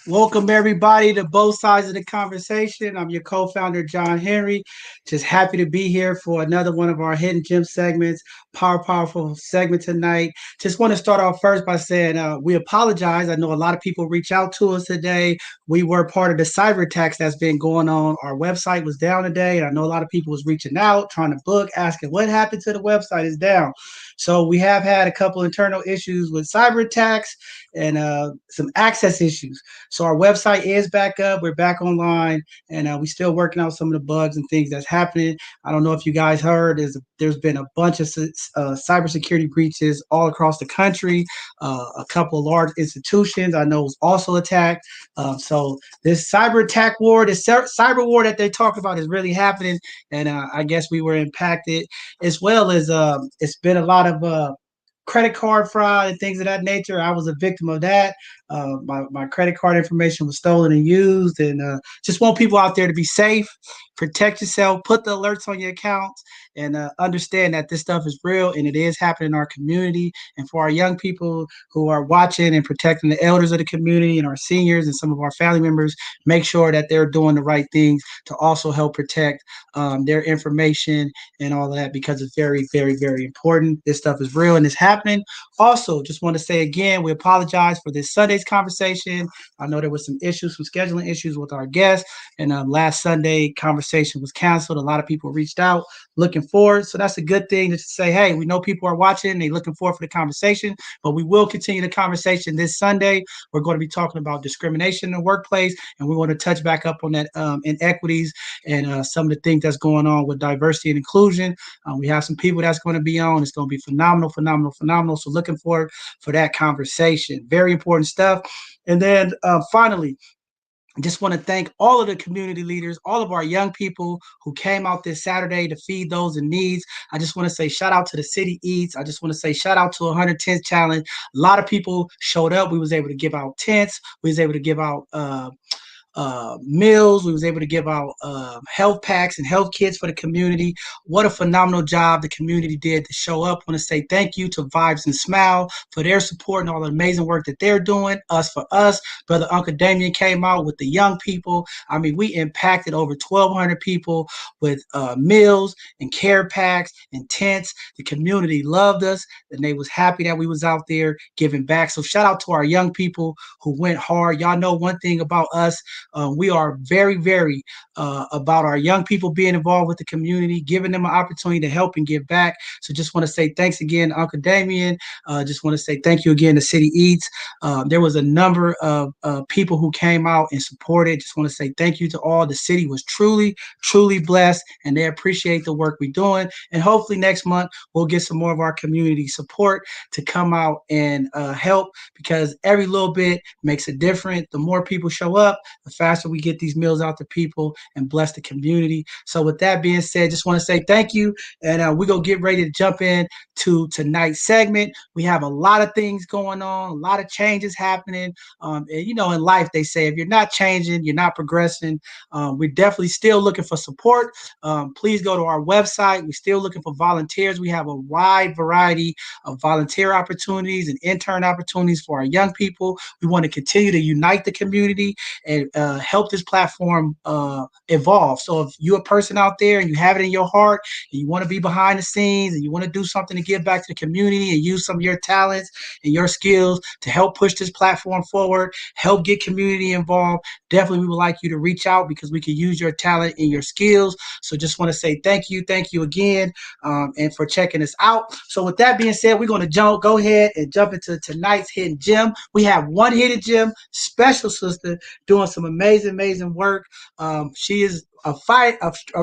Welcome everybody to both sides of the conversation. I'm your co-founder John Henry. Just happy to be here for another one of our hidden gem segments. Powerful segment tonight. Just want to start off first by saying we apologize. I know a lot of people reach out to us today. We were part of the cyber attacks that's been going on. Our website was down today, and I know a lot of people was reaching out, trying to book, asking what happened to the website is down. So we have had a couple internal issues with cyber attacks and some access issues. So our website is back up. We're back online, and we're still working out some of the bugs and things that's happening. I don't know if you guys heard, there's been a bunch of cybersecurity breaches all across the country. A couple of large institutions I know was also attacked. So this cyber attack war, this cyber war that they talk about is really happening, and I guess we were impacted as well as it's been a lot of credit card fraud and things of that nature. I was a victim of that. My credit card information was stolen and used, and just want people out there to be safe, protect yourself, put the alerts on your accounts, and understand that this stuff is real and it is happening in our community. And for our young people who are watching and protecting the elders of the community and our seniors and some of our family members, make sure that they're doing the right things to also help protect their information and all of that because it's very important. This stuff is real and it's happening. Also, just want to say again, we apologize for this Sunday's conversation. I know there was some issues, some scheduling issues with our guests, and last Sunday conversation was canceled. A lot of people reached out looking forward, so that's a good thing to say. Hey, we know people are watching; they looking forward for the conversation. But we will continue the conversation this Sunday. We're going to be talking about discrimination in the workplace, and we want to touch back up on that inequities and some of the things that's going on with diversity and inclusion. We have some people that's going to be on. It's going to be phenomenal. So looking forward for that conversation. Very important stuff. And then finally, I just want to thank all of the community leaders, all of our young people who came out this Saturday to feed those in needs. I just want to say shout out to the City Eats. I just want to say shout out to 110th Challenge. A lot of people showed up. We was able to give out tents. We was able to give out meals. We was able to give out health packs and health kits for the community. What a phenomenal job the community did to show up. I want to say thank you to Vibes and Smile for their support and all the amazing work that they're doing. Us for Us, Brother Uncle Damien came out with the young people. I mean, we impacted over 1,200 people with meals and care packs and tents. The community loved us and they was happy that we was out there giving back. So shout out to our young people who went hard. Y'all know one thing about us. We are very about our young people being involved with the community, giving them an opportunity to help and give back. So just want to say thanks again, Uncle Damien. Just want to say thank you again to City Eats. There was a number of people who came out and supported. Just want to say thank you to all. The city was truly blessed, and they appreciate the work we're doing. And hopefully next month we'll get some more of our community support to come out and help because every little bit makes a difference. The more people show up, the faster we get these meals out to people and bless the community. So with that being said, just want to say thank you. And we're going to get ready to jump in to tonight's segment. We have a lot of things going on, a lot of changes happening. And, you know, in life, they say if you're not changing, you're not progressing. We're definitely still looking for support. Please go to our website. We're still looking for volunteers. We have a wide variety of volunteer opportunities and intern opportunities for our young people. We want to continue to unite the community and help this platform evolve. So if you're a person out there and you have it in your heart and you want to be behind the scenes and you want to do something to give back to the community and use some of your talents and your skills to help push this platform forward, help get community involved, definitely we would like you to reach out because we can use your talent and your skills. So just want to say thank you again, and for checking us out. So with that being said, we're going to go ahead and jump into tonight's hidden gem. We have one hidden gem, special sister, doing some amazing work. She is a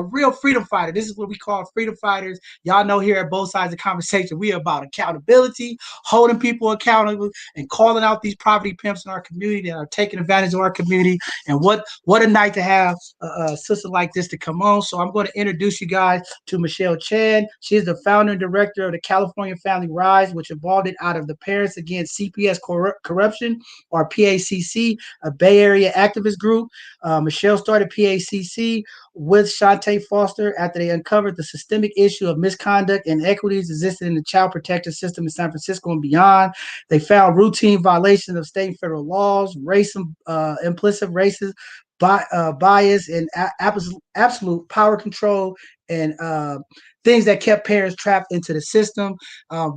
real freedom fighter. This is what we call freedom fighters. Y'all know here at both sides of the conversation, we are about accountability, holding people accountable, and calling out these property pimps in our community that are taking advantage of our community. And what a night to have a sister like this to come on. So I'm going to introduce you guys to Michelle Chan. She is the founder and director of the California Family Rise, which evolved out of the Parents Against CPS Corruption, or PACC, a Bay Area activist group. Michelle started PACC with Shantae Foster after they uncovered the systemic issue of misconduct and inequities existing in the child protective system in San Francisco and beyond. They found routine violations of state and federal laws, implicit racist bias, and absolute power control, and things that kept parents trapped into the system.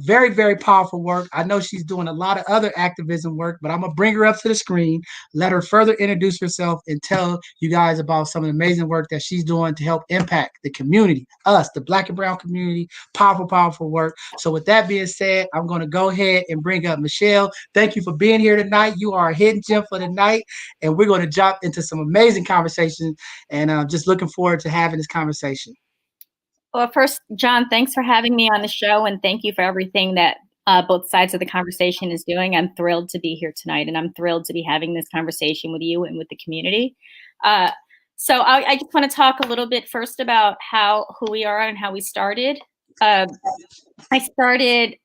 Very, very powerful work. I know she's doing a lot of other activism work, but I'm going to bring her up to the screen, let her further introduce herself, and tell you guys about some of the amazing work that she's doing to help impact the community, us, the Black and Brown community. Powerful, powerful work. So with that being said, I'm going to go ahead and bring up Michelle. Thank you for being here tonight. You are a hidden gem for the night, and we're going to jump into some amazing conversations, and just looking forward to having this conversation. Well, first, John, thanks for having me on the show, and thank you for everything that both sides of the conversation is doing. I'm thrilled to be here tonight, and I'm thrilled to be having this conversation with you and with the community. So I just want to talk a little bit first about who we are and how we started. I started,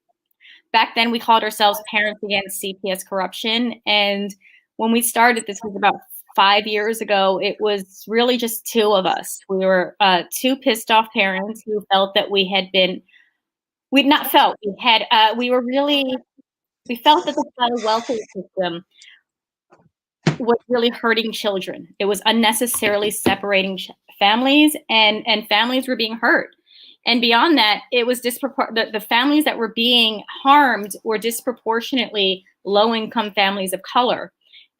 back then we called ourselves Parents Against CPS Corruption, and when we started, this was about 5 years ago, it was really just two of us. We were two pissed off parents who felt that we felt that the child welfare system was really hurting children. It was unnecessarily separating families, and families were being hurt. And beyond that, it was the families that were being harmed were disproportionately low-income families of color.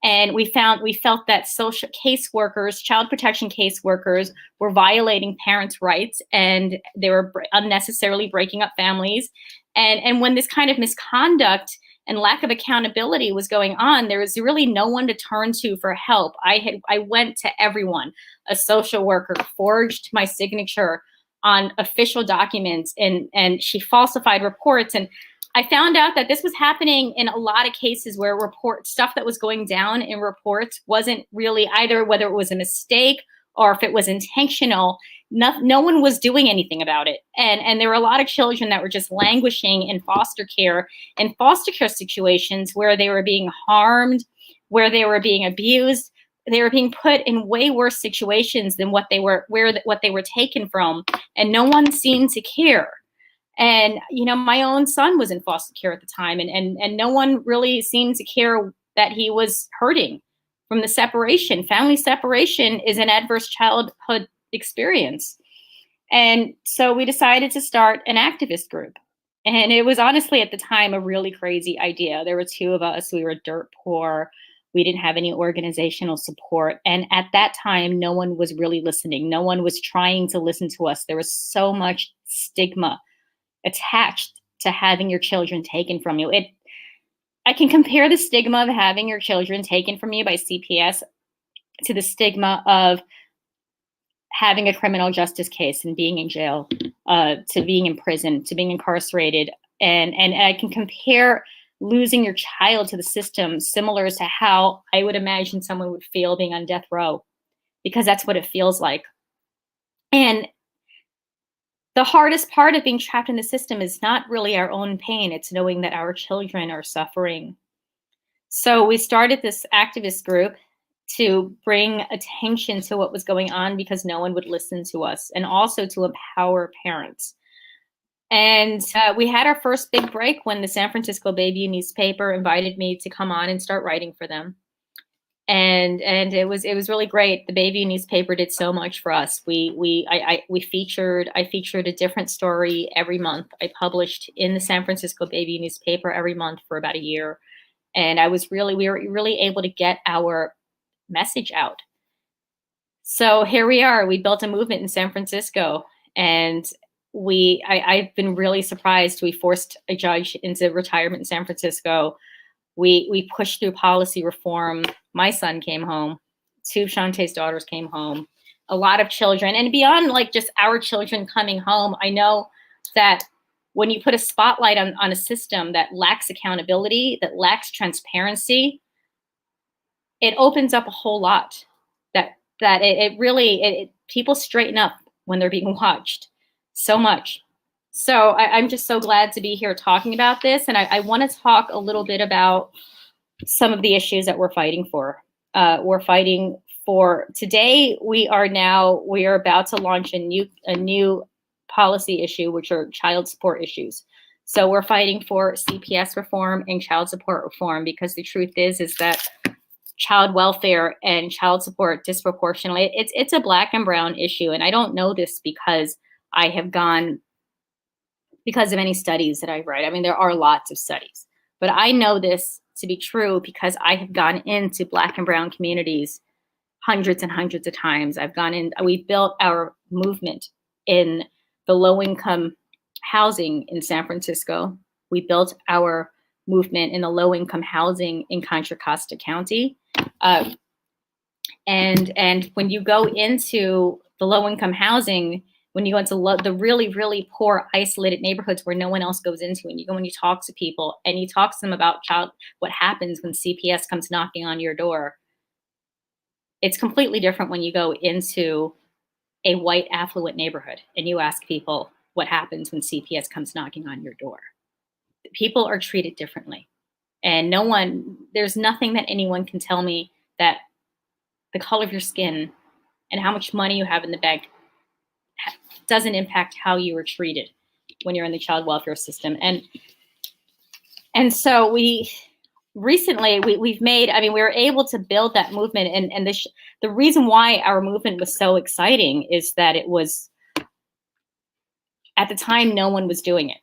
And we felt that social caseworkers, child protection caseworkers, were violating parents' rights, and they were unnecessarily breaking up families. And when this kind of misconduct and lack of accountability was going on, there was really no one to turn to for help. I went to everyone. A social worker forged my signature on official documents, and she falsified reports. And I found out that this was happening in a lot of cases where stuff that was going down in reports wasn't really either whether it was a mistake or if it was intentional. No one was doing anything about it. And there were a lot of children that were just languishing in foster care situations where they were being harmed, where they were being abused. They were being put in way worse situations than what they were taken from. And no one seemed to care. And, my own son was in foster care at the time, and no one really seemed to care that he was hurting from the separation. Family separation is an adverse childhood experience. And so we decided to start an activist group. And it was honestly at the time a really crazy idea. There were two of us. We were dirt poor. We didn't have any organizational support. And at that time, no one was really listening. No one was trying to listen to us. There was so much stigma attached to having your children taken from you. I can compare the stigma of having your children taken from you by CPS to the stigma of having a criminal justice case and being in jail, to being in prison, to being incarcerated. And I can compare losing your child to the system similar to how I would imagine someone would feel being on death row, because that's what it feels like. And the hardest part of being trapped in the system is not really our own pain. It's knowing that our children are suffering. So we started this activist group to bring attention to what was going on because no one would listen to us, and also to empower parents. And we had our first big break when the San Francisco Bayview newspaper invited me to come on and start writing for them. And it was really great. The Bayview newspaper did so much for us. I featured a different story every month. I published in the San Francisco Bayview newspaper every month for about a year, and we were really able to get our message out. So here we are. We built a movement in San Francisco, and I've been really surprised. We forced a judge into retirement in San Francisco. We pushed through policy reform. My son came home. Two of Shantae's daughters came home. A lot of children. And beyond like just our children coming home, I know that when you put a spotlight on a system that lacks accountability, that lacks transparency, it opens up a whole lot. That it really people straighten up when they're being watched so much. So I'm just so glad to be here talking about this. And I want to talk a little bit about some of the issues that we're fighting for. We're fighting for today, we are about to launch a new policy issue, which are child support issues. So we're fighting for CPS reform and child support reform, because the truth is that child welfare and child support disproportionately, it's a Black and brown issue. And I don't know this because because of any studies that I've read. I mean, there are lots of studies, but I know this to be true because I have gone into Black and brown communities hundreds and hundreds of times. We've built our movement in the low-income housing in San Francisco. We built our movement in the low-income housing in Contra Costa County. And when you go into the low-income housing, when you go into the really, really poor, isolated neighborhoods where no one else goes into, and you go and you talk to people and you talk to them about what happens when CPS comes knocking on your door, it's completely different when you go into a white, affluent neighborhood and you ask people what happens when CPS comes knocking on your door. People are treated differently. And there's nothing that anyone can tell me that the color of your skin and how much money you have in the bank doesn't impact how you are treated when you're in the child welfare system. And so we were able to build that movement. And the reason why our movement was so exciting is that it was, at the time, no one was doing it.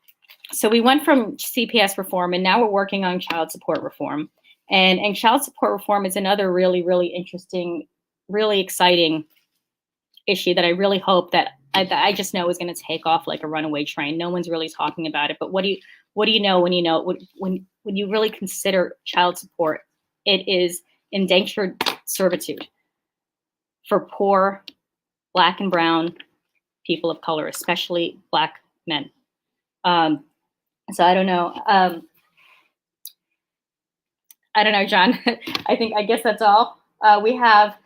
So we went from CPS reform, and now we're working on child support reform. And child support reform is another really, really interesting, really exciting issue that I really hope that I just know is going to take off like a runaway train. No one's really talking about it. But what do you know when you really consider child support? It is indentured servitude for poor Black and brown people of color, especially Black men. So I don't know. I don't know, John. I guess that's all we have.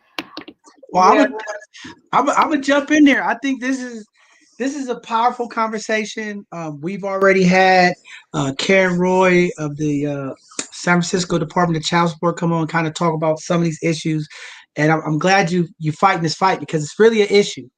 Well, I'm gonna jump in there. I think this is a powerful conversation. We've already had Karen Roy of the San Francisco Department of Child Support come on and kind of talk about some of these issues, and I'm glad you fighting this fight because it's really an issue.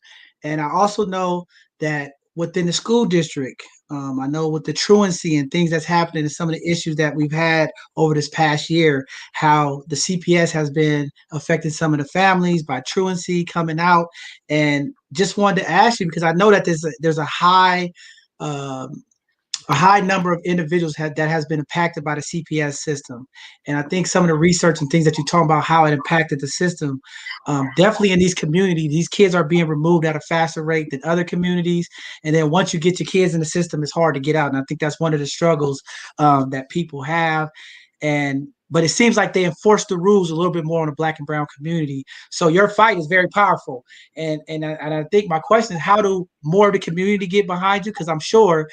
And I also know that within the school district, I know with the truancy and things that's happening and some of the issues that we've had over this past year, how the CPS has been affecting some of the families by truancy coming out. And just wanted to ask you, because I know that there's a high number of individuals that has been impacted by the CPS system. And I think some of the research and things that you talk about, how it impacted the system, definitely in these communities, these kids are being removed at a faster rate than other communities. And then once you get your kids in the system, it's hard to get out. And I think that's one of the struggles that people have. But it seems like they enforce the rules a little bit more on the Black and brown community. So your fight is very powerful. And I think my question is, how do more of the community get behind you? Because I'm sure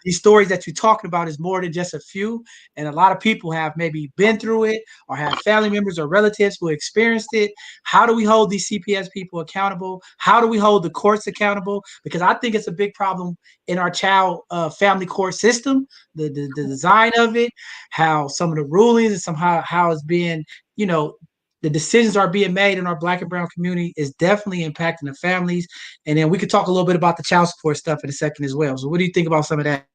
these stories that you're talking about is more than just a few. And a lot of people have maybe been through it or have family members or relatives who experienced it. How do we hold these CPS people accountable? How do we hold the courts accountable? Because I think it's a big problem in our child family court system, the design of it, how some of the rulings and somehow how it's being, the decisions are being made in our Black and brown community is definitely impacting the families. And then we could talk a little bit about the child support stuff in a second as well. So what do you think about some of that?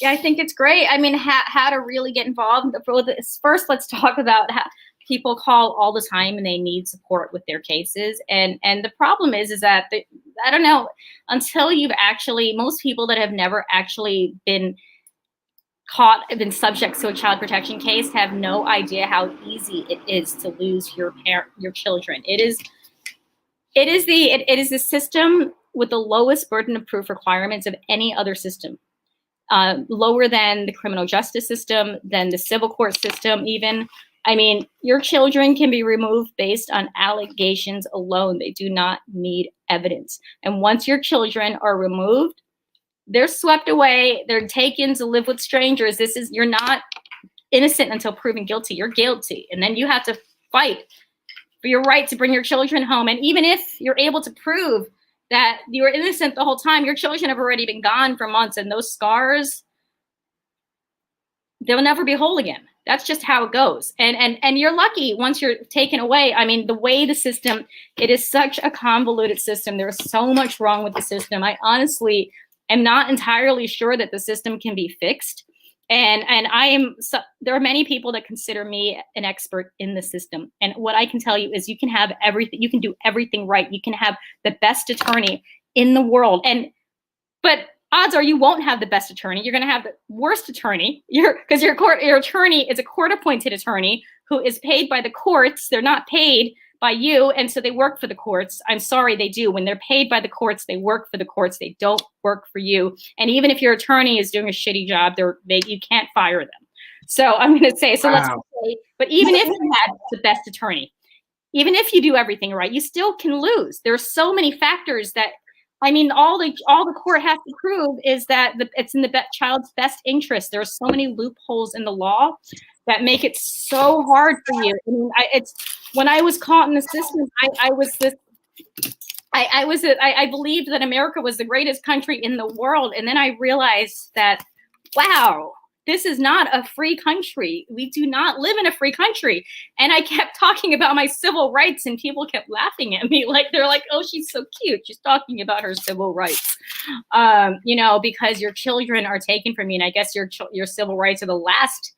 Yeah, I think it's great. I mean, how to really get involved. First, let's talk about how people call all the time and they need support with their cases. And the problem is that, I don't know, until most people that have never actually been subject to a child protection case have no idea how easy it is to lose your children. It is the system with the lowest burden of proof requirements of any other system, lower than the criminal justice system, than the civil court system even. I mean, your children can be removed based on allegations alone. They do not need evidence. And once your children are removed, they're swept away. They're taken to live with strangers. You're not innocent until proven guilty. You're guilty. And then you have to fight for your right to bring your children home. And even if you're able to prove that you were innocent the whole time, your children have already been gone for months. And those scars, they'll never be whole again. That's just how it goes. And you're lucky once you're taken away. I mean, the way the system, it is such a convoluted system. There's so much wrong with the system. I honestly am not entirely sure that the system can be fixed. And there are many people that consider me an expert in the system. And what I can tell you is you can have everything, you can do everything right. You can have the best attorney in the world. But odds are you won't have the best attorney. You're going to have the worst attorney. Because your attorney is a court-appointed attorney who is paid by the courts. They're not paid by you, and so they work for the courts. I'm sorry, they do. When they're paid by the courts, they work for the courts. They don't work for you. And even if your attorney is doing a shitty job, you can't fire them. So I'm going to say, so let's say, but even if you had the best attorney, even if you do everything right, you still can lose. There are so many factors that, I mean, all the court has to prove is that it's in the child's best interest. There are so many loopholes in the law that make it so hard for you. I mean, when I was caught in the system, I believed that America was the greatest country in the world, and then I realized that, wow, this is not a free country. We do not live in a free country. And I kept talking about my civil rights, and people kept laughing at me. They're like, oh, she's so cute. She's talking about her civil rights, because your children are taken from you. And I guess your civil rights are the last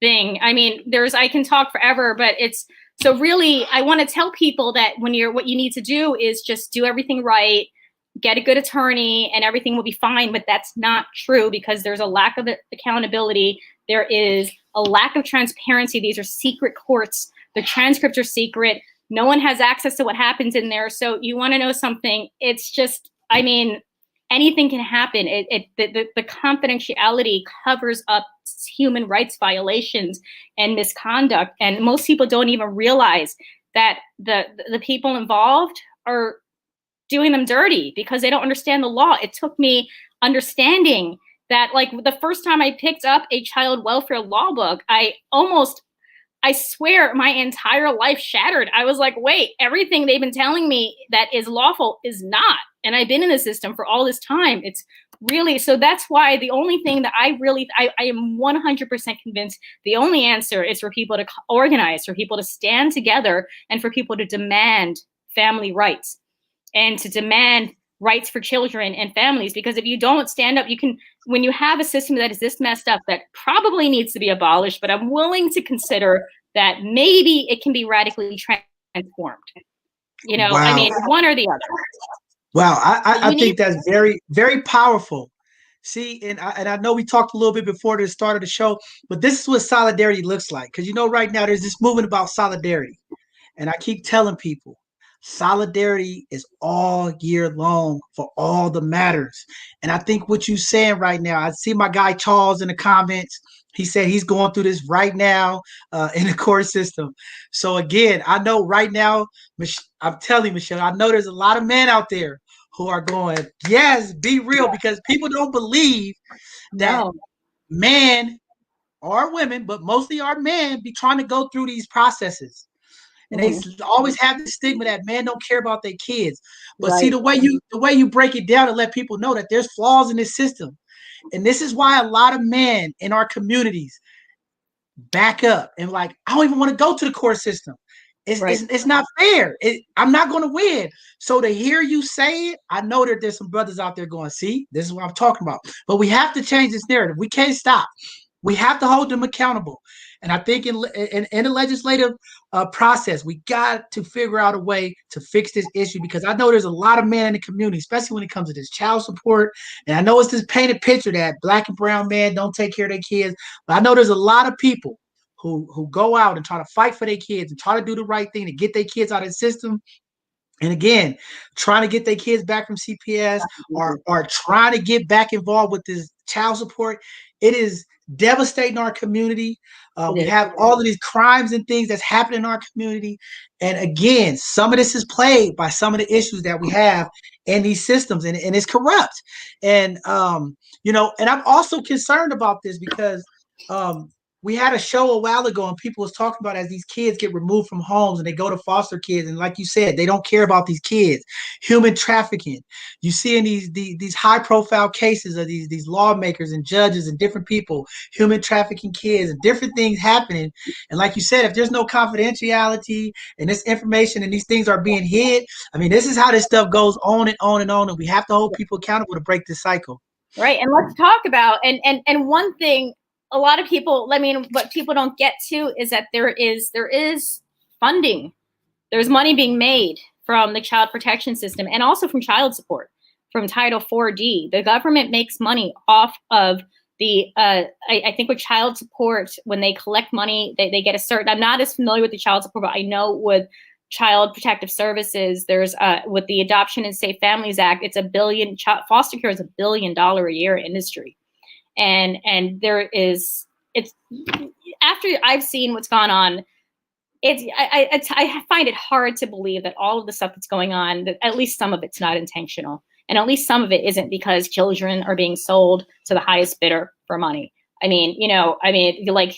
thing. I mean, I can talk forever, but so really, I want to tell people that what you need to do is just do everything right, get a good attorney, and everything will be fine. But that's not true, because there's a lack of accountability. There is a lack of transparency. These are secret courts. The transcripts are secret. No one has access to what happens in there. So you want to know something? It's just, I mean, anything can happen. The confidentiality covers up human rights violations and misconduct. And most people don't even realize that the people involved are doing them dirty because they don't understand the law. It took me understanding that, the first time I picked up a child welfare law book, I swear my entire life shattered. I was like, wait, everything they've been telling me that is lawful is not. And I've been in the system for all this time. It's really, so that's why the only thing that I am 100% convinced the only answer is for people to organize, for people to stand together, and for people to demand family rights and to demand rights for children and families. Because if you don't stand up, when you have a system that is this messed up, that probably needs to be abolished, but I'm willing to consider that maybe it can be radically transformed. Wow. I mean, one or the other. Wow, I think that's very, very powerful. See, and I know we talked a little bit before the start of the show, but this is what solidarity looks like. Because right now there's this movement about solidarity, and I keep telling people, solidarity is all year long for all the matters. And I think what you're saying right now, I see my guy Charles in the comments. He said he's going through this right now in the court system. So again, I know right now, I'm telling you, Michelle, I know there's a lot of men out there who are going, yes, be real, because people don't believe that men or women, but mostly our men, be trying to go through these processes. And they always have the stigma that men don't care about their kids. But see, the way you break it down and let people know that there's flaws in this system. And this is why a lot of men in our communities back up and I don't even want to go to the court system. It's not fair. I'm not going to win. So to hear you say it, I know that there's some brothers out there going, see, this is what I'm talking about. But we have to change this narrative. We can't stop. We have to hold them accountable. And I think in the legislative process, we got to figure out a way to fix this issue, because I know there's a lot of men in the community, especially when it comes to this child support. And I know it's this painted picture that black and brown men don't take care of their kids. But I know there's a lot of people who go out and try to fight for their kids and try to do the right thing to get their kids out of the system. And again, trying to get their kids back from CPS or trying to get back involved with this child support. It is devastating our community. We have all of these crimes and things that's happening in our community. And again, some of this is plagued by some of the issues that we have in these systems, and it's corrupt. And, and I'm also concerned about this because we had a show a while ago and people was talking about as these kids get removed from homes and they go to foster kids, and like you said, they don't care about these kids. Human trafficking. You see in these high profile cases of these lawmakers and judges and different people, human trafficking kids and different things happening. And like you said, if there's no confidentiality and this information and these things are being hid, I mean, this is how this stuff goes on and on and on, and we have to hold people accountable to break this cycle. Right. And let's talk about, and one thing, a lot of people, I mean, what people don't get to is that there is funding. There's money being made from the child protection system and also from child support, from Title 4D. The government makes money off of the, I think with child support, when they collect money, they get a certain, I'm not as familiar with the child support, but I know with Child Protective Services, there's with the Adoption and Safe Families Act, it's $1 billion. Foster care is $1 billion a year industry, and there is, it's, after I've seen what's gone on, I find it hard to believe that all of the stuff that's going on, that at least some of it's not intentional, and at least some of it isn't because children are being sold to the highest bidder for money. I mean, like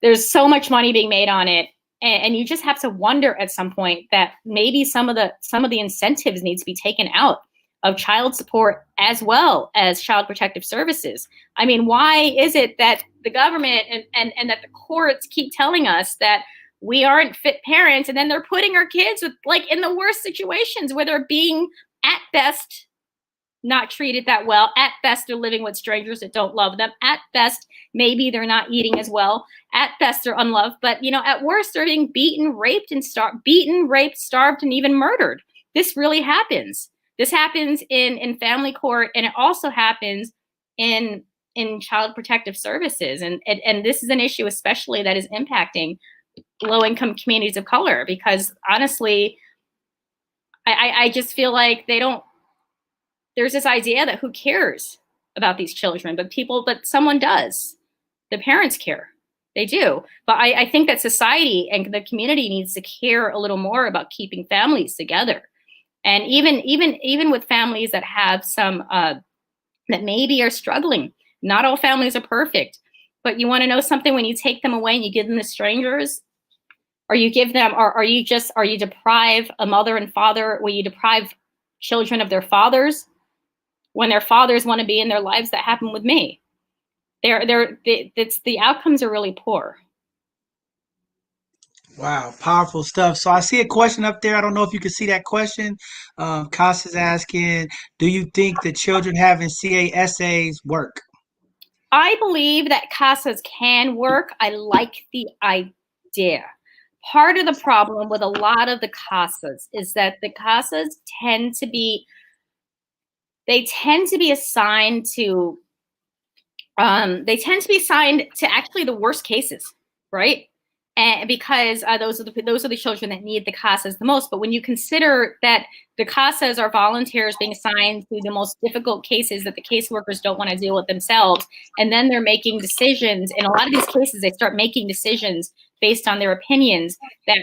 there's so much money being made on it. And you just have to wonder at some point that maybe some of the incentives need to be taken out of child support as well as Child Protective Services. I mean, why is it that the government and that the courts keep telling us that we aren't fit parents, and then they're putting our kids with, like, in the worst situations where they're being, at best, not treated that well. At best, they're living with strangers that don't love them. At best, maybe they're not eating as well. At best, they're unloved. But, at worst, they're being beaten, raped, and starved, and even murdered. This really happens. This happens in family court, and it also happens in Child Protective Services. And this is an issue especially that is impacting low-income communities of color, because honestly, I just feel like there's this idea that who cares about these children, but someone does. The parents care. They do. But I think that society and the community needs to care a little more about keeping families together. And even with families that have some, that maybe are struggling, not all families are perfect, but you want to know something, when you take them away and you give them to strangers, or you give them, or you deprive a mother and father, will you deprive children of their fathers when their fathers want to be in their lives? That happened with me. The outcomes are really poor. Wow, powerful stuff. So I see a question up there. I don't know if you can see that question. Casa's asking, do you think that children having CASAs work? I believe that CASAs can work. I like the idea. Part of the problem with a lot of the CASAs is that the CASAs tend to be assigned to actually the worst cases, right? And because those are the children that need the CASAs the most. But when you consider that the CASAs are volunteers being assigned to the most difficult cases that the caseworkers don't want to deal with themselves, and then they're making decisions, in a lot of these cases, they start making decisions based on their opinions that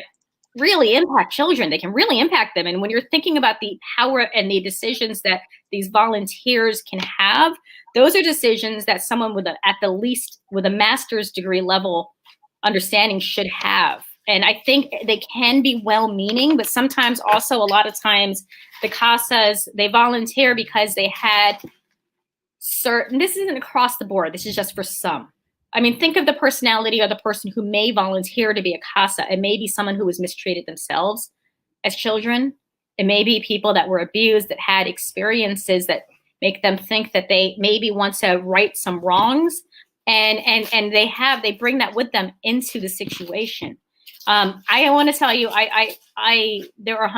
really impact children. They can really impact them. And when you're thinking about the power and the decisions that these volunteers can have, those are decisions that someone at the least with a master's degree level understanding should have. And I think they can be well-meaning, but sometimes also, a lot of times, the CASAs, they volunteer because they had certain, this isn't across the board, this is just for some. I mean, think of the personality of the person who may volunteer to be a CASA. It may be someone who was mistreated themselves as children. It may be people that were abused, that had experiences that make them think that they maybe want to right some wrongs. And they bring that with them into the situation. I want to tell you, there are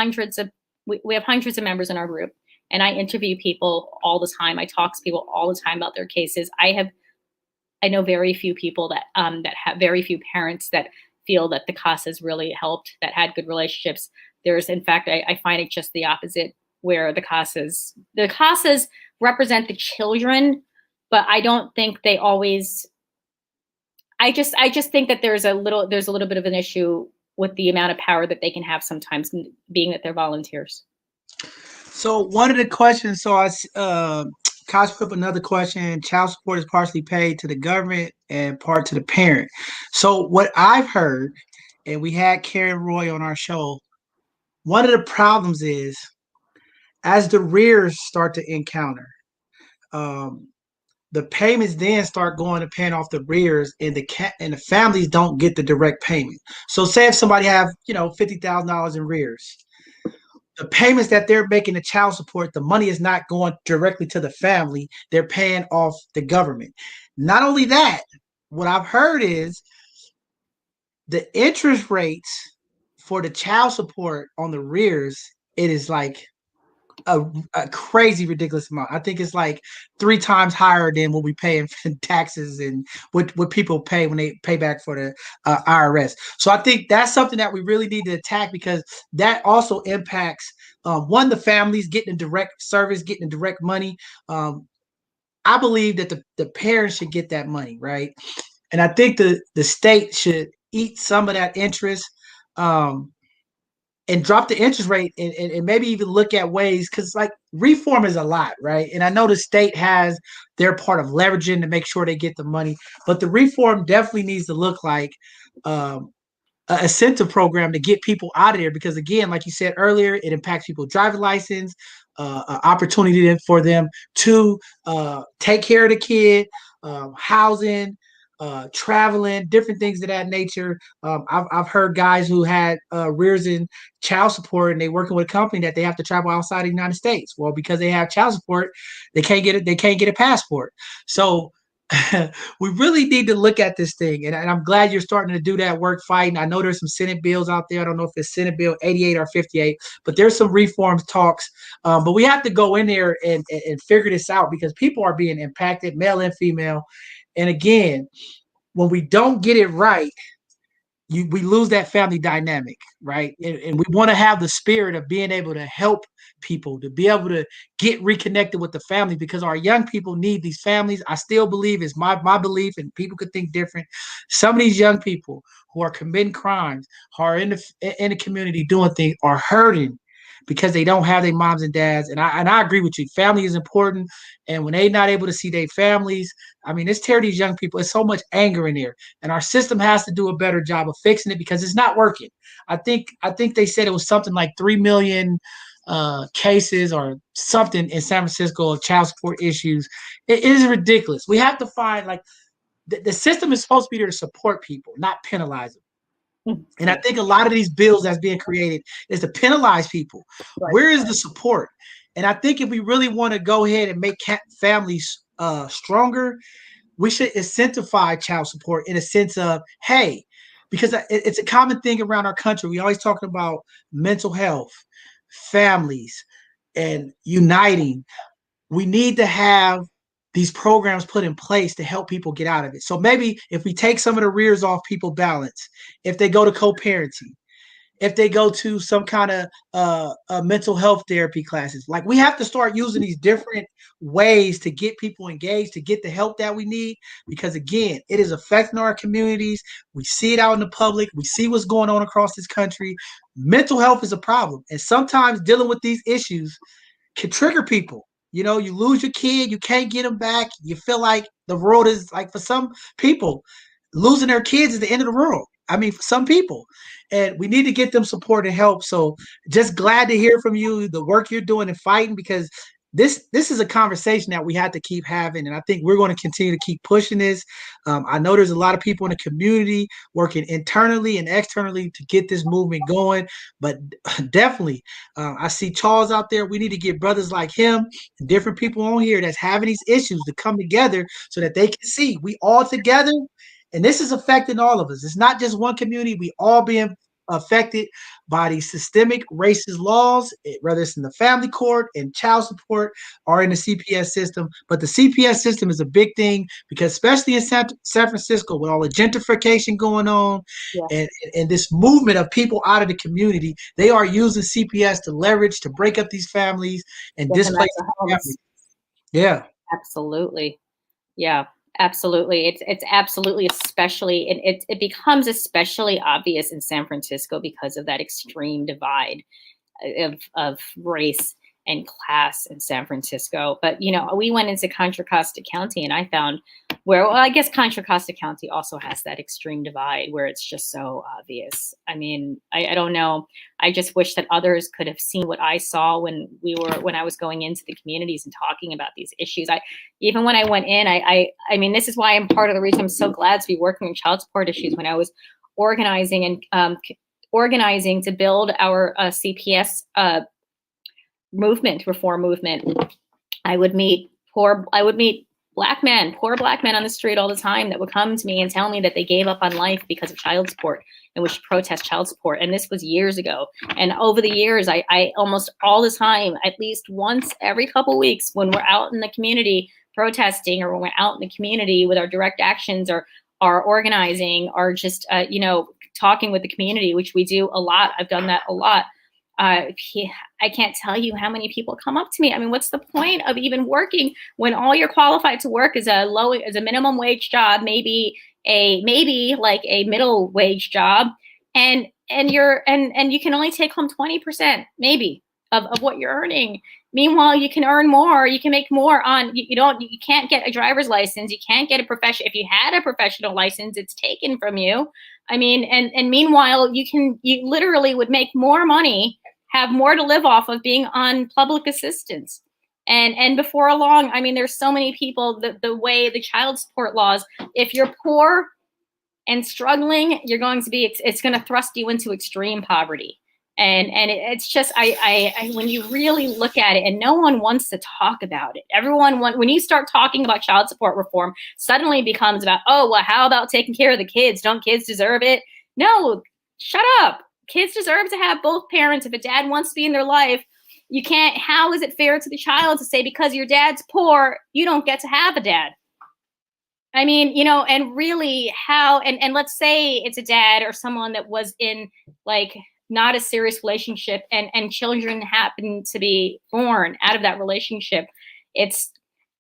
we have hundreds of members in our group, and I interview people all the time. I talk to people all the time about their cases. I know very few people that have very few parents that feel that the CASAs really helped, that had good relationships. There's, in fact, I find it just the opposite, where the CASAs represent the children, but I don't think they always. I just think that there's a little bit of an issue with the amount of power that they can have sometimes, being that they're volunteers. So one of the questions, so Kosh put up another question. Child support is partially paid to the government and part to the parent. So what I've heard, and we had Karen Roy on our show, one of the problems is as the rears start to encounter, um, the payments then start going to paying off the rears, and the families don't get the direct payment. So say if somebody have $50,000 in rears, the payments that they're making to child support, the money is not going directly to the family. They're paying off the government. Not only that, what I've heard is the interest rates for the child support on the rears, it is like a crazy ridiculous amount. I think it's like 3 times higher than what we pay in taxes and what people pay when they pay back for the IRS. So I think that's something that we really need to attack, because that also impacts one, the families getting a direct service, getting a direct money. I believe that the parents should get that money, right? And I think the state should eat some of that interest. Um, and drop the interest rate, and maybe even look at ways, because like reform is a lot, right? And I know the state has their part of leveraging to make sure they get the money, but the reform definitely needs to look like um, a incentive program to get people out of there, because again, like you said earlier, it impacts people's driving license, opportunity for them to take care of the kid, housing, traveling, different things of that nature. I've heard guys who had rears in child support, and they working with a company that they have to travel outside the United States. Well, because they have child support, they can't get it. They can't get a passport. So we really need to look at this thing. And I'm glad you're starting to do that work fighting. I know there's some Senate bills out there. I don't know if it's Senate Bill 88 or 58, but there's some reforms talks. But we have to go in there and figure this out, because people are being impacted, male and female. And again, when we don't get it right, we lose that family dynamic, right? And we want to have the spirit of being able to help people, to be able to get reconnected with the family, because our young people need these families. I still believe, it's my belief, and people could think different. Some of these young people who are committing crimes, who are in the community doing things, are hurting because they don't have their moms and dads. And I agree with you. Family is important. And when they're not able to see their families, I mean, it's tear these young people. It's so much anger in there. And our system has to do a better job of fixing it, because it's not working. I think they said it was something like 3 million cases or something in San Francisco of child support issues. It is ridiculous. We have to find, like, the system is supposed to be there to support people, not penalize them. And I think a lot of these bills that's being created is to penalize people. Right. Where is the support? And I think if we really want to go ahead and make families stronger, we should incentivize child support in a sense of, hey, because it's a common thing around our country. We always talking about mental health, families, and uniting. We need to have these programs put in place to help people get out of it. So maybe if we take some of the rears off people balance, if they go to co-parenting, if they go to some kind of mental health therapy classes, like, we have to start using these different ways to get people engaged, to get the help that we need, because again, it is affecting our communities. We see it out in the public. We see what's going on across this country. Mental health is a problem, and sometimes dealing with these issues can trigger people. You lose your kid, you can't get them back. You feel like the world is, like, for some people, losing their kids is the end of the world. I mean, for some people, and we need to get them support and help. So just glad to hear from you, the work you're doing and fighting, because this is a conversation that we have to keep having, and I think we're going to continue to keep pushing this. I know there's a lot of people in the community working internally and externally to get this movement going, but definitely, I see Charles out there. We need to get brothers like him and different people on here that's having these issues to come together so that they can see we all together. And this is affecting all of us. It's not just one community. We all being affected by these systemic racist laws, whether it's in the family court and child support or in the CPS system. But the CPS system is a big thing, because especially in San Francisco, with all the gentrification going on, Yeah. and this movement of people out of the community, they are using CPS to leverage, to break up these families and displace families. Yeah. Absolutely. Yeah, absolutely. It's absolutely, especially, and it becomes especially obvious in San Francisco because of that extreme divide of race and class in San Francisco. But, you know, we went into Contra Costa County and I found where, well, I guess Contra Costa County also has that extreme divide where it's just so obvious. I mean, I don't know. I just wish that others could have seen what I saw when I was going into the communities and talking about these issues. Even when I went in, I mean, this is why I'm part of the reason I'm so glad to be working on child support issues. When I was organizing to build our CPS reform movement, I would meet poor black men on the street all the time that would come to me and tell me that they gave up on life because of child support and we should protest child support. And this was years ago. And over the years, I almost all the time, at least once every couple of weeks, when we're out in the community protesting, or when we're out in the community with our direct actions or our organizing, or just, talking with the community, which we do a lot. I've done that a lot. I can't tell you how many people come up to me. I mean, what's the point of even working when all you're qualified to work is a minimum wage job, maybe like a middle wage job, and you can only take home 20% maybe of what you're earning. Meanwhile, you can earn more. You can make more on. You can't get a driver's license. You can't get a profession. If you had a professional license, it's taken from you. I mean, and meanwhile, you literally would make more money, have more to live off of being on public assistance. And before long, I mean, there's so many people, the way the child support laws, if you're poor and struggling, it's going to thrust you into extreme poverty. And it's just, when you really look at it, and no one wants to talk about it. When you start talking about child support reform, suddenly it becomes about, oh, well, how about taking care of the kids? Don't kids deserve it? No, shut up. Kids deserve to have both parents. If a dad wants to be in their life, you can't, how is it fair to the child to say, because your dad's poor, you don't get to have a dad? I mean, and really how, and let's say it's a dad or someone that was in like not a serious relationship, and children happen to be born out of that relationship. It's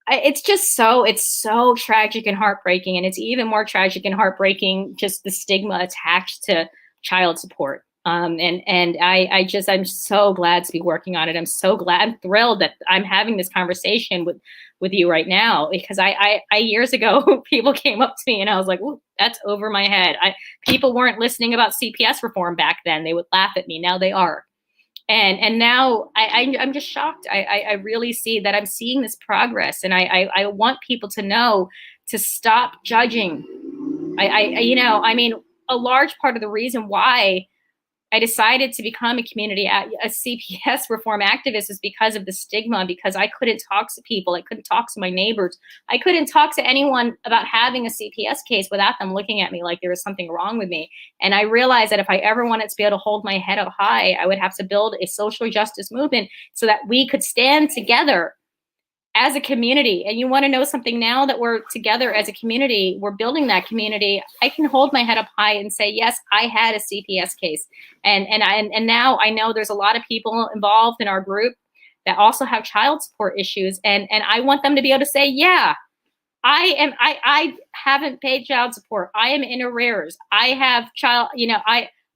so tragic and heartbreaking. And it's even more tragic and heartbreaking, just the stigma attached to child support. I'm so glad to be working on it. I'm thrilled that I'm having this conversation with you right now, because I years ago, people came up to me and I was like, ooh, that's over my head. People weren't listening about CPS reform back then. They would laugh at me. Now they are. And now I'm just shocked. I really see that I'm seeing this progress, and I want people to know to stop judging. I mean, a large part of the reason why I decided to become a CPS reform activist is because of the stigma, because I couldn't talk to people. I couldn't talk to my neighbors. I couldn't talk to anyone about having a CPS case without them looking at me like there was something wrong with me. And I realized that if I ever wanted to be able to hold my head up high, I would have to build a social justice movement so that we could stand together as a community. And you want to know something? Now that we're together as a community, we're building that community, I can hold my head up high and say, yes, I had a CPS case. And now I know there's a lot of people involved in our group that also have child support issues. And I want them to be able to say, yeah, I haven't paid child support. I am in arrears. I have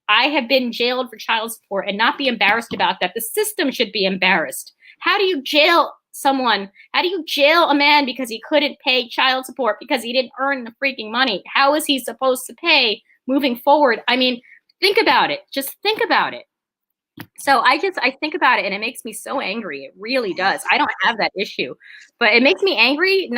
I have been jailed for child support, and not be embarrassed about that. The system should be embarrassed. How do you jail someone? How do you jail a man because he couldn't pay child support because he didn't earn the freaking money? How is he supposed to pay moving forward? I mean, think about it. Just think about it. So I think about it, and it makes me so angry. It really does. I don't have that issue, but it makes me angry,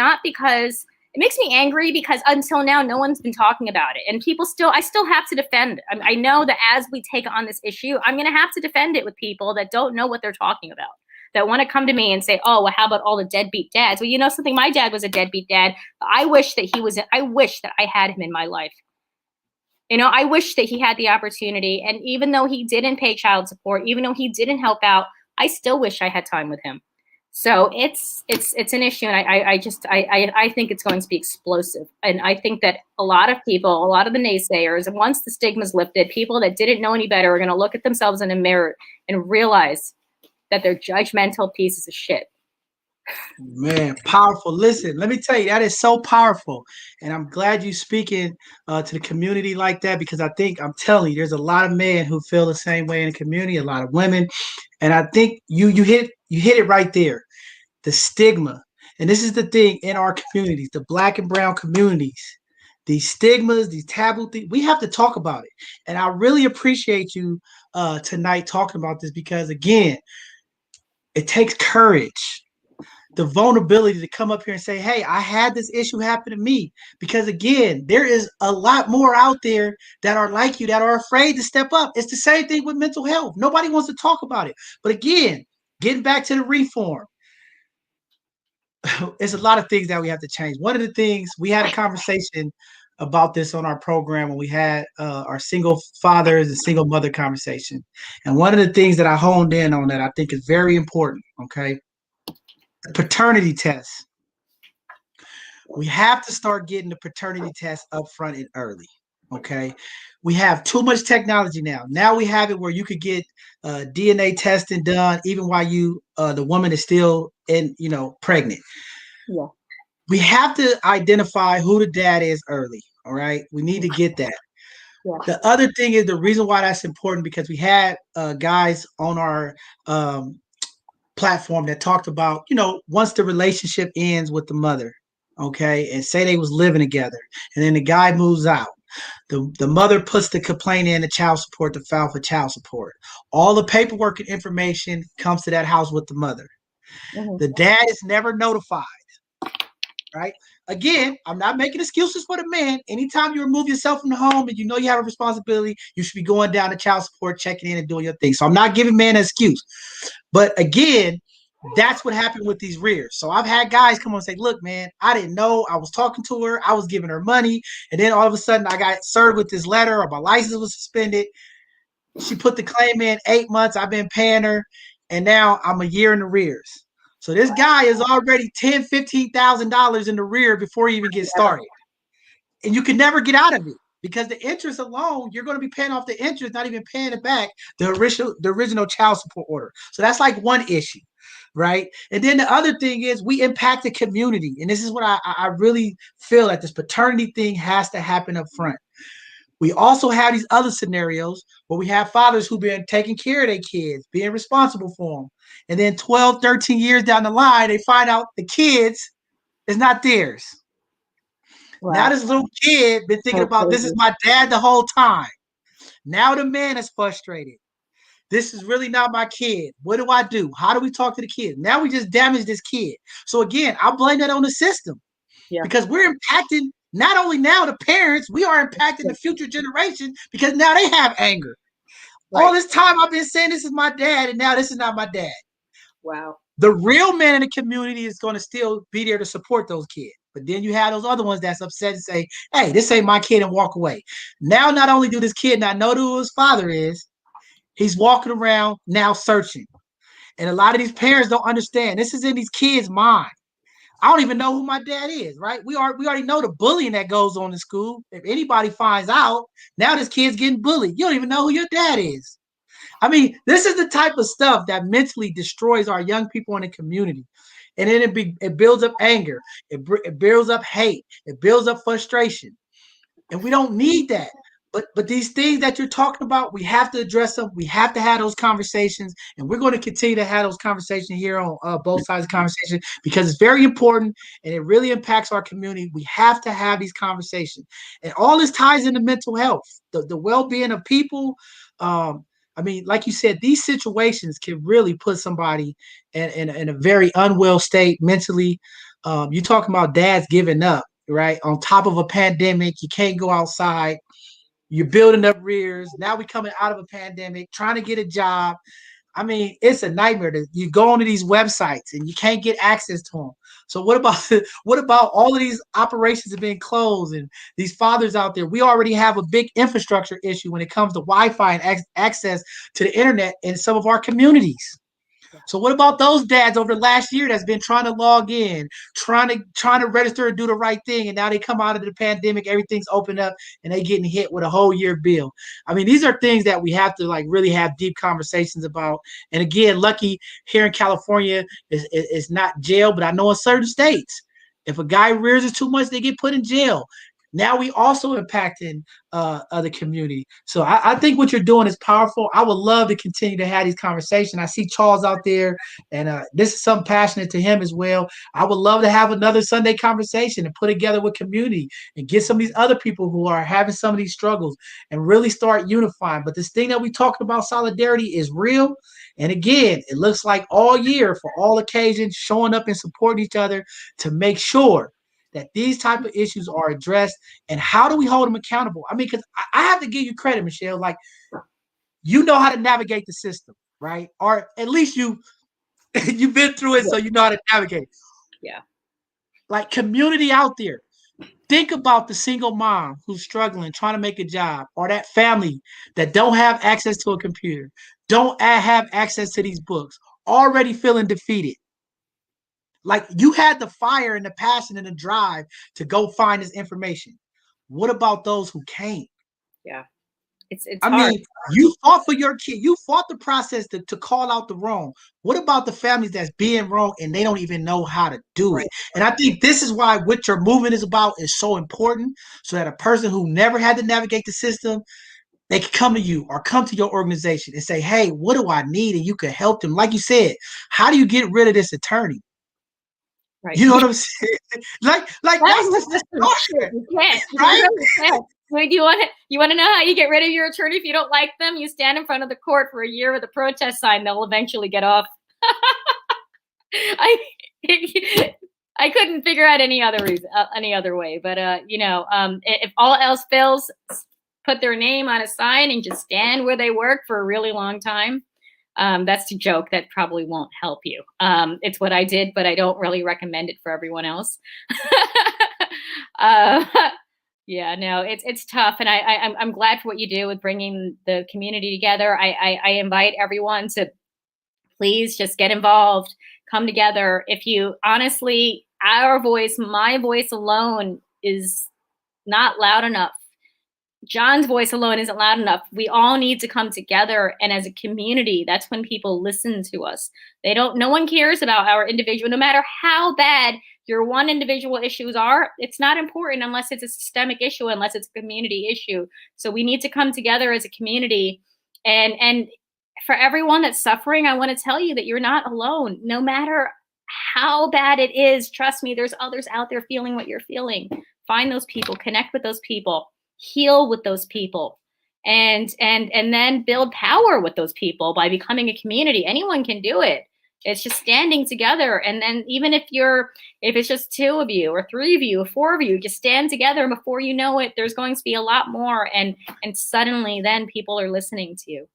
because until now, no one's been talking about it. And I still have to defend. I know that as we take on this issue, I'm going to have to defend it with people that don't know what they're talking about, that want to come to me and say, oh, well, how about all the deadbeat dads? Well, you know something? My dad was a deadbeat dad. I wish that I had him in my life. I wish that he had the opportunity. And even though he didn't pay child support, even though he didn't help out, I still wish I had time with him. So it's an issue. And I think it's going to be explosive. And I think that a lot of people, a lot of the naysayers, once the stigma's lifted, people that didn't know any better are going to look at themselves in a mirror and realize that they're judgmental pieces of shit. Man, powerful. Listen, let me tell you, that is so powerful. And I'm glad you speaking to the community like that, because I'm telling you, there's a lot of men who feel the same way in the community, a lot of women. And I think you hit You hit it right there. The stigma. And this is the thing in our communities, the Black and brown communities, these stigmas, these taboo things, we have to talk about it. And I really appreciate you tonight talking about this because, again, it takes courage, the vulnerability to come up here and say, hey, I had this issue happen to me. Because, again, there is a lot more out there that are like you, that are afraid to step up. It's the same thing with mental health. Nobody wants to talk about it. But, again, getting back to the reform, it's a lot of things that we have to change. One of the things, we had a conversation about this on our program when we had our single fathers and single mother conversation. And one of the things that I honed in on that I think is very important, okay, the paternity test. We have to start getting the paternity test up front and early, okay? We have too much technology now. Now we have it where you could get DNA testing done even while the woman is still pregnant. Yeah. We have to identify who the dad is early. All right. We need to get that. Yeah. The other thing is, the reason why that's important, because we had guys on our platform that talked about, once the relationship ends with the mother, okay, and say they was living together, and then the guy moves out. The mother puts the complaint in the child support to file for child support. All the paperwork and information comes to that house with the mother. Mm-hmm. The dad is never notified. Right? Again, I'm not making excuses for the man. Anytime you remove yourself from the home and you know you have a responsibility, you should be going down to child support, checking in and doing your thing. So I'm not giving man an excuse. But again, that's what happened with these rears. So I've had guys come on and say, look, man, I didn't know. I was talking to her. I was giving her money. And then all of a sudden I got served with this letter, or my license was suspended. She put the claim in 8 months. I've been paying her. And now I'm a year in arrears. So this guy is already $10,000, $15,000 in the rear before he even gets started. And you can never get out of it, because the interest alone, you're going to be paying off the interest, not even paying it back, the original child support order. So that's like one issue, right? And then the other thing is, we impact the community. And this is what I really feel that this paternity thing has to happen up front. We also have these other scenarios where we have fathers who've been taking care of their kids, being responsible for them. And then 12, 13 years down the line, they find out the kids is not theirs. Wow. Now this little kid been thinking about, this is my dad the whole time. Now the man is frustrated. This is really not my kid. What do I do? How do we talk to the kid? Now we just damaged this kid. So again, I blame that on the system. Yeah. Because we're impacting not only now the parents, we are impacting the future generation, because now they have anger. Right. All this time I've been saying this is my dad, and now this is not my dad. Wow. The real man in the community is going to still be there to support those kids. But then you have those other ones that's upset and say, hey, this ain't my kid, and walk away. Now, not only do this kid not know who his father is, he's walking around now searching. And a lot of these parents don't understand. This is in these kids' mind. I don't even know who my dad is, right? We already know the bullying that goes on in school. If anybody finds out, now this kid's getting bullied. You don't even know who your dad is. I mean, this is the type of stuff that mentally destroys our young people in the community. And then it builds up anger. It builds up hate. It builds up frustration. And we don't need that. But these things that you're talking about, we have to address them. We have to have those conversations, and we're going to continue to have those conversations here on both sides of the conversation, because it's very important and it really impacts our community. We have to have these conversations, and all this ties into mental health, the well-being of people. I mean, like you said, these situations can really put somebody in a very unwell state mentally. You're talking about dads giving up, right? On top of a pandemic, you can't go outside. You're building up rears. Now we're coming out of a pandemic, trying to get a job. I mean, it's a nightmare. You go onto these websites and you can't get access to them. So what about all of these operations have been closed, and these fathers out there? We already have a big infrastructure issue when it comes to Wi-Fi and access to the internet in some of our communities. So what about those dads over the last year that's been trying to log in, trying to register and do the right thing, and now they come out of the pandemic, everything's opened up, and they getting hit with a whole year bill? I mean, these are things that we have to really have deep conversations about. And again, lucky here in California is not jail, but I know in certain states, if a guy rears it too much, they get put in jail. Now we also impacting the community. So I think what you're doing is powerful. I would love to continue to have these conversations. I see Charles out there, and this is something passionate to him as well. I would love to have another Sunday conversation and put together with community and get some of these other people who are having some of these struggles and really start unifying. But this thing that we talking about, solidarity, is real. And again, it looks like all year for all occasions, showing up and supporting each other to make sure that these type of issues are addressed. And how do we hold them accountable? I mean, because I have to give you credit, Michelle. Like, you know how to navigate the system, right? Or at least you've been through it, so you know how to navigate. Yeah. Like, community out there, think about the single mom who's struggling, trying to make a job, or that family that don't have access to a computer, don't have access to these books, already feeling defeated. Like, you had the fire and the passion and the drive to go find this information. What about those who can't? Yeah. It's I hard. mean, you fought for your kid. You fought the process to call out the wrong. What about the families that's being wrong and they don't even know how to do it? And I think this is why what your movement is about is so important, so that a person who never had to navigate the system, they can come to you or come to your organization and say, hey, what do I need? And you can help them. Like you said, how do you get rid of this attorney? Right. You know what I'm saying? like that's the discussion. You can't. Right? You really can't. Wait, you want to know how you get rid of your attorney if you don't like them? You stand in front of the court for a year with a protest sign. They'll eventually get off. I couldn't figure out any other reason, any other way. But if all else fails, put their name on a sign and just stand where they work for a really long time. That's a joke that probably won't help you. It's what I did, but I don't really recommend it for everyone else. Yeah, no, it's tough, and I'm glad for what you do with bringing the community together. I invite everyone to please just get involved, come together. If you honestly, my voice alone is not loud enough. John's voice alone isn't loud enough. We all need to come together, and as a community, that's when people listen to us. No one cares about our individual, no matter how bad your one individual issues are. It's not important unless it's a systemic issue, unless it's a community issue. So we need to come together as a community. And for everyone that's suffering, I want to tell you that you're not alone. No matter how bad it is, trust me, there's others out there feeling what you're feeling. Find those people, connect with those people, heal with those people, and then build power with those people by becoming a community. Anyone can do it. It's just standing together. And then even if it's just 2 of you or 3 of you or 4 of you, just stand together. And before you know it, there's going to be a lot more. And suddenly then people are listening to you.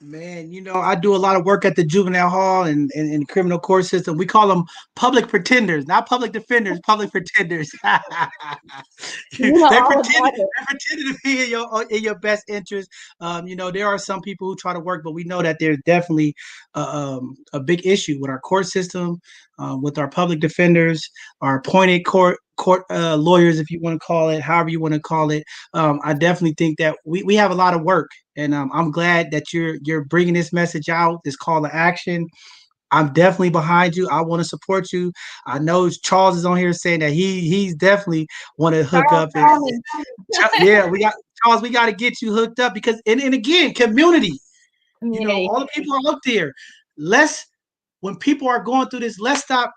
Man, I do a lot of work at the juvenile hall and the criminal court system. We call them public pretenders, not public defenders, public pretenders. They're pretending to be in your best interest. There are some people who try to work, but we know that there's definitely a big issue with our court system, with our public defenders, our appointed court lawyers, if you want to call it, however you want to call it. I definitely think that we have a lot of work, and I'm glad that you're bringing this message out, this call to action. I'm definitely behind you. I want to support you. I know Charles is on here saying that he's definitely want to hook up. Yeah, we got Charles. We got to get you hooked up because, and again, community. All the people are up there. When people are going through this, let's stop,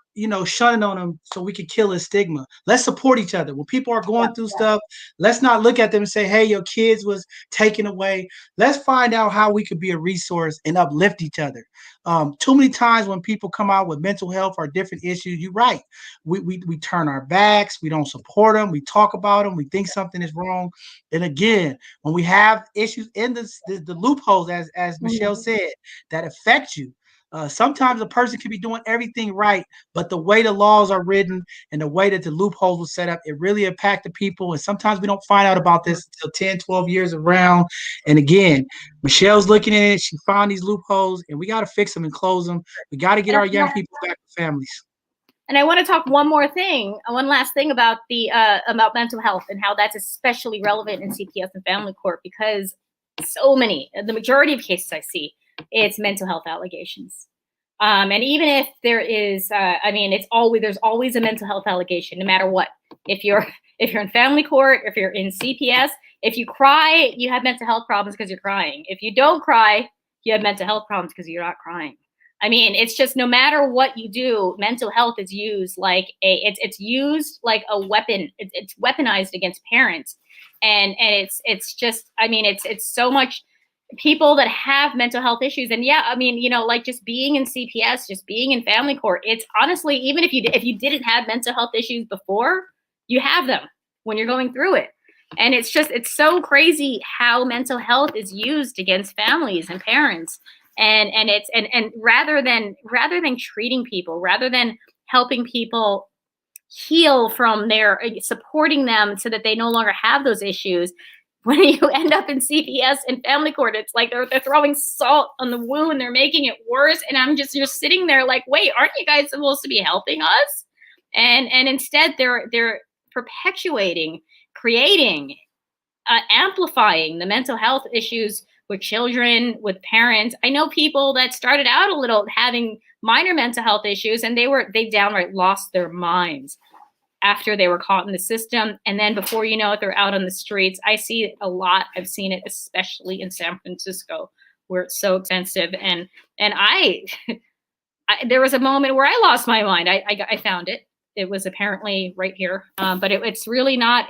shunning on them so we can kill a stigma. Let's support each other. When people are going through stuff, let's not look at them and say, hey, your kids was taken away. Let's find out how we could be a resource and uplift each other. Too many times when people come out with mental health or different issues, you're right. We turn our backs. We don't support them. We talk about them. We think something is wrong. And again, when we have issues in the loopholes, as Michelle said, that affect you, sometimes a person could be doing everything right, but the way the laws are written and the way that the loopholes were set up, it really impacted people. And sometimes we don't find out about this until 10, 12 years around. And again, Michelle's looking at it. She found these loopholes, and we got to fix them and close them. We got to get our young people back to families. And I want to talk one last thing about about mental health and how that's especially relevant in CPS and family court, because the majority of cases I see, it's mental health allegations. And even if there is, there's always a mental health allegation, no matter what. If if you're in family court, if you're in CPS, if you cry, you have mental health problems because you're crying. If you don't cry, you have mental health problems because you're not crying. I mean, it's just no matter what you do, mental health is used like it's used like a weapon. It's weaponized against parents, and it's just, I mean, it's so much people that have mental health issues. And yeah, I mean, you know, like just being in CPS, just being in family court, it's honestly, even if you didn't have mental health issues before, you have them when you're going through it. And it's just, it's so crazy how mental health is used against families and parents. And it's, and rather than treating people, rather than helping people heal from their, supporting them so that they no longer have those issues, when you end up in CPS and family court, it's like they're throwing salt on the wound, they're making it worse. And you're sitting there like, wait, aren't you guys supposed to be helping us? And instead they're perpetuating, creating, amplifying the mental health issues with children, with parents. I know people that started out a little having minor mental health issues, and they downright lost their minds after they were caught in the system. And then before you know it, they're out on the streets. I see it a lot. I've seen it, especially in San Francisco, where it's so extensive. And I there was a moment where I lost my mind. I found it. It was apparently right here. But it's really not,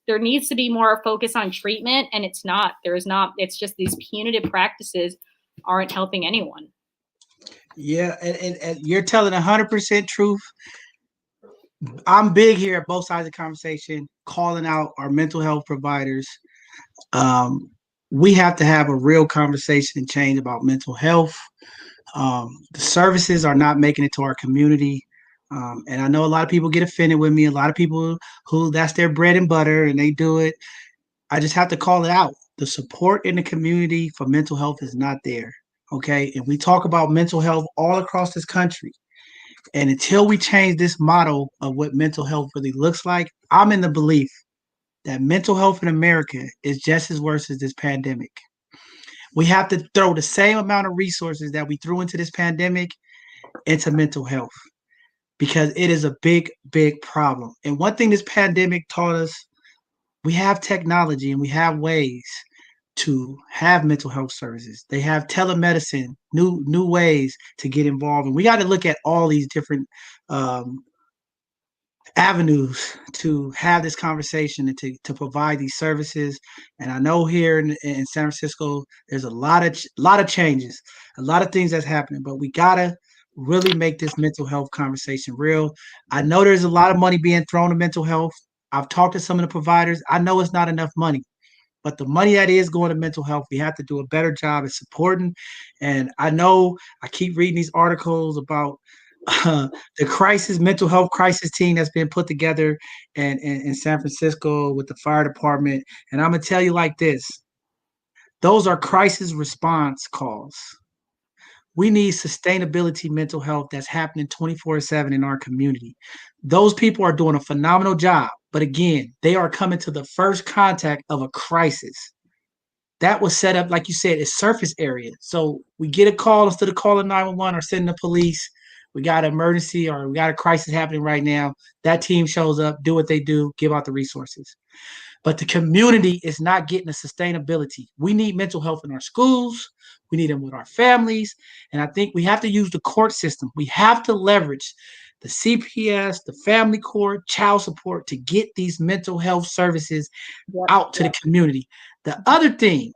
there needs to be more focus on treatment, and it's not. It's just these punitive practices aren't helping anyone. Yeah, and you're telling 100% truth. I'm big here at both sides of the conversation, calling out our mental health providers. We have to have a real conversation and change about mental health. The services are not making it to our community. And I know a lot of people get offended with me. A lot of people who that's their bread and butter and they do it. I just have to call it out. The support in the community for mental health is not there. Okay. And we talk about mental health all across this country. And until we change this model of what mental health really looks like, I'm in the belief that mental health in America is just as worse as this pandemic. We have to throw the same amount of resources that we threw into this pandemic into mental health because it is a big, big problem. And one thing this pandemic taught us, we have technology and we have ways to have mental health services. They have telemedicine, new ways to get involved. And we got to look at all these different avenues to have this conversation and to provide these services. And I know here in San Francisco, there's a lot of changes, a lot of things that's happening, but we gotta really make this mental health conversation real. I know there's a lot of money being thrown at mental health. I've talked to some of the providers. I know it's not enough money, but the money that is going to mental health, we have to do a better job at supporting. And I know I keep reading these articles about the mental health crisis team that's been put together in San Francisco with the fire department. And I'm going to tell you like this, those are crisis response calls. We need sustainability mental health that's happening 24/7 in our community. Those people are doing a phenomenal job. But again, they are coming to the first contact of a crisis. That was set up, like you said, it's surface area. So we get a call instead of calling 911 or sending the police. We got an emergency or we got a crisis happening right now. That team shows up, do what they do, give out the resources. But the community is not getting the sustainability. We need mental health in our schools. We need them with our families. And I think we have to use the court system. We have to leverage the CPS, the family court, child support to get these mental health services out to the community. The other thing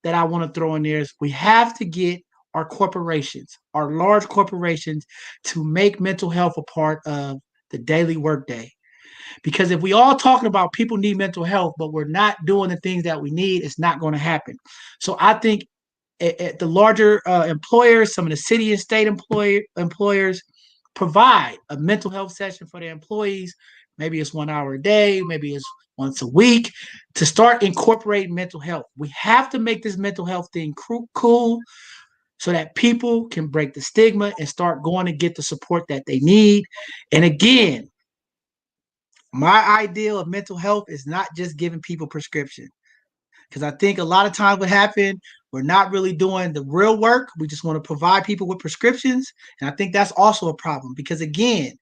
that I want to throw in there is we have to get our corporations, our large corporations, to make mental health a part of the daily workday. Because if we all talking about people need mental health, but we're not doing the things that we need, it's not going to happen. So I think at the larger employers, some of the city and state employers provide a mental health session for their employees. Maybe it's 1 hour a day, maybe it's once a week, to start incorporating mental health. We have to make this mental health thing cool so that people can break the stigma and start going to get the support that they need. And again, my ideal of mental health is not just giving people prescription. Because I think a lot of times what happened, we're not really doing the real work. We just want to provide people with prescriptions. And I think that's also a problem because, again,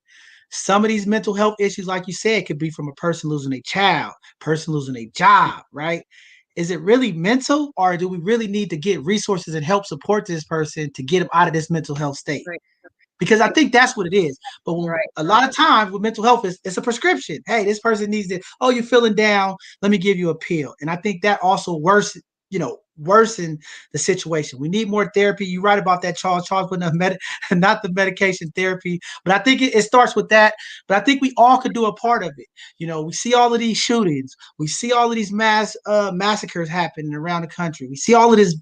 Some of these mental health issues, like you said, could be from a person losing a child, person losing a job, right? Is it really mental, or do we really need to get resources and help support this person to get them out of this mental health state? Right. Because I think that's what it is. But when, Right. a lot of times with mental health, it's a prescription. Hey, this person needs it. Oh, you're feeling down. Let me give you a pill. And I think that also worsen the situation. We need more therapy. You're right about that, Charles. Charles putting up not the medication therapy, but I think it starts with that. But I think we all could do a part of it. We see all of these shootings. We see all of these massacres happening around the country. We see all of this.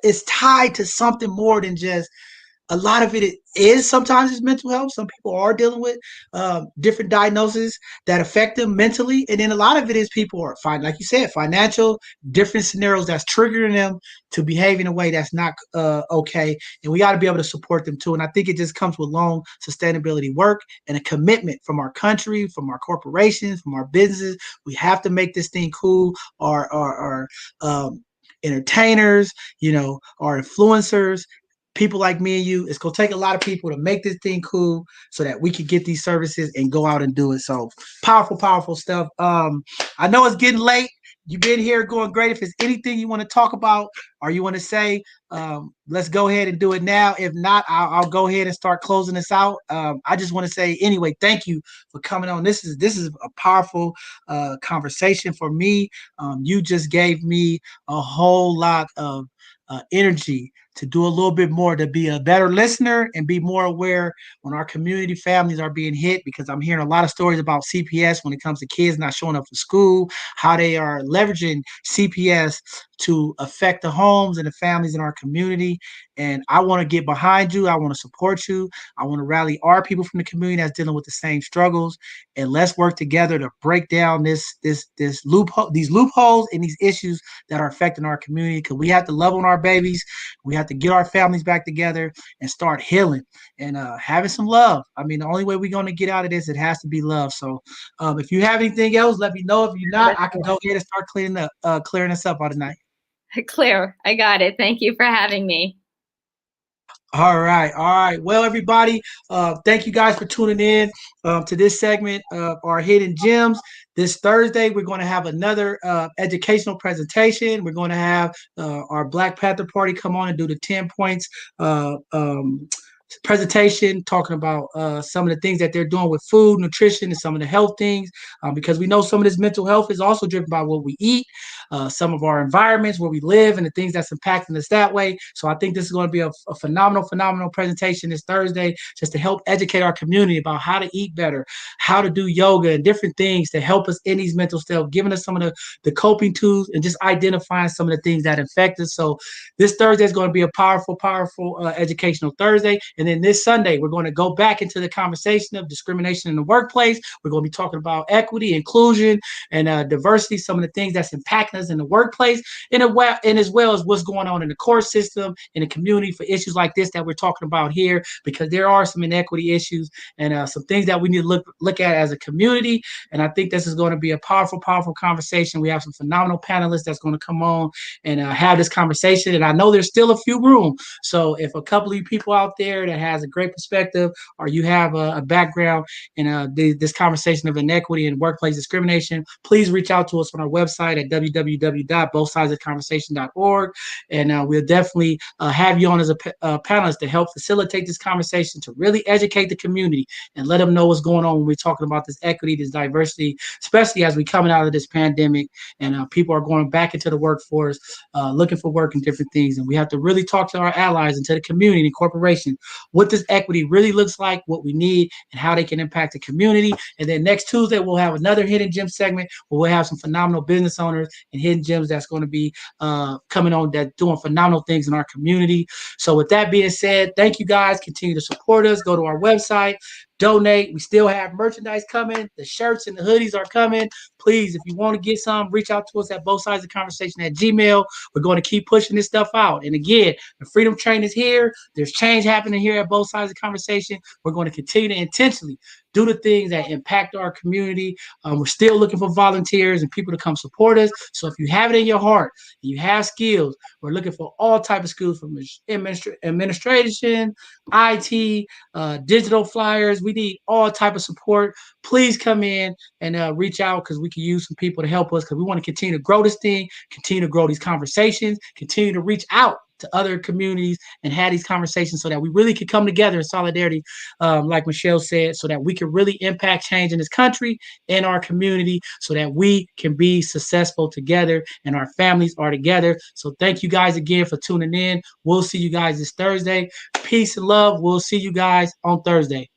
It's tied to something more than just a lot of it is sometimes it's mental health. Some people are dealing with different diagnoses that affect them mentally. And then a lot of it is people are fine, like you said, financial, different scenarios that's triggering them to behave in a way that's not okay. And we got to be able to support them too. And I think it just comes with long sustainability work and a commitment from our country, from our corporations, from our businesses. We have to make this thing cool. Our entertainers, our influencers, people like me and you. It's gonna take a lot of people to make this thing cool so that we can get these services and go out and do it. So powerful stuff. I know it's getting late. You've been here going great. If there's anything you want to talk about or you want to say, let's go ahead and do it now. If not, I'll go ahead and start closing this out. I just want to say anyway, thank you for coming on. This is a powerful conversation for me. You just gave me a whole lot of energy to do a little bit more, to be a better listener and be more aware when our community families are being hit, because I'm hearing a lot of stories about CPS when it comes to kids not showing up for school, how they are leveraging CPS to affect the homes and the families in our community. And I want to get behind you. I want to support you. I want to rally our people from the community that's dealing with the same struggles. And let's work together to break down these loopholes and these issues that are affecting our community. Because we have to love on our babies. We have to get our families back together and start healing and having some love. I mean, the only way we're going to get out of this, it has to be love. So if you have anything else, let me know. If you're not, I can go ahead and start clearing us up all tonight. Clear. I got it. Thank you for having me. All right. Well, everybody, thank you guys for tuning in to this segment of our Hidden Gems. This Thursday, we're going to have another educational presentation. We're going to have our Black Panther Party come on and do the 10 points presentation, talking about some of the things that they're doing with food, nutrition, and some of the health things, because we know some of this mental health is also driven by what we eat, some of our environments where we live, and the things that's impacting us that way. So I think this is going to be a phenomenal presentation this Thursday, just to help educate our community about how to eat better, how to do yoga, and different things to help us in these mental stuff, giving us some of the coping tools and just identifying some of the things that affect us. So this Thursday is going to be a powerful educational Thursday. And then this Sunday, we're going to go back into the conversation of discrimination in the workplace. We're going to be talking about equity, inclusion, and diversity, some of the things that's impacting us in the workplace, and as well as what's going on in the court system, in the community for issues like this that we're talking about here, because there are some inequity issues and some things that we need to look at as a community. And I think this is going to be a powerful conversation. We have some phenomenal panelists that's going to come on and have this conversation. And I know there's still a few room. So if a couple of you people out there that has a great perspective, or you have a background in this conversation of inequity and workplace discrimination, please reach out to us on our website at www.bothsidesofconversation.org. And we'll definitely have you on as a panelist to help facilitate this conversation, to really educate the community and let them know what's going on when we're talking about this equity, this diversity, especially as we're coming out of this pandemic and people are going back into the workforce, looking for work and different things. And we have to really talk to our allies and to the community and corporations what this equity really looks like, what we need, and how they can impact the community. And then next Tuesday, we'll have another Hidden Gem segment where we'll have some phenomenal business owners and hidden gems that's going to be coming on, that doing phenomenal things in our community. So with that being said, thank you guys. Continue to support us. Go to our website, donate. We still have merchandise coming. The shirts and the hoodies are coming. Please, if you want to get some, reach out to us at bothsidesofconversation@gmail. We're going to keep pushing this stuff out. And again, the Freedom Train is here. There's change happening here at Both Sides of Conversation. We're going to continue to intentionally do the things that impact our community. We're still looking for volunteers and people to come support us. So if you have it in your heart and you have skills, we're looking for all type of skills from administration, IT, digital flyers. We need all type of support. Please come in and reach out because we can use some people to help us because we want to continue to grow this thing, continue to grow these conversations, continue to reach out to other communities and have these conversations so that we really can come together in solidarity, like Michelle said, so that we can really impact change in this country, in our community, so that we can be successful together and our families are together. So thank you guys again for tuning in. We'll see you guys this Thursday. Peace and love. We'll see you guys on Thursday.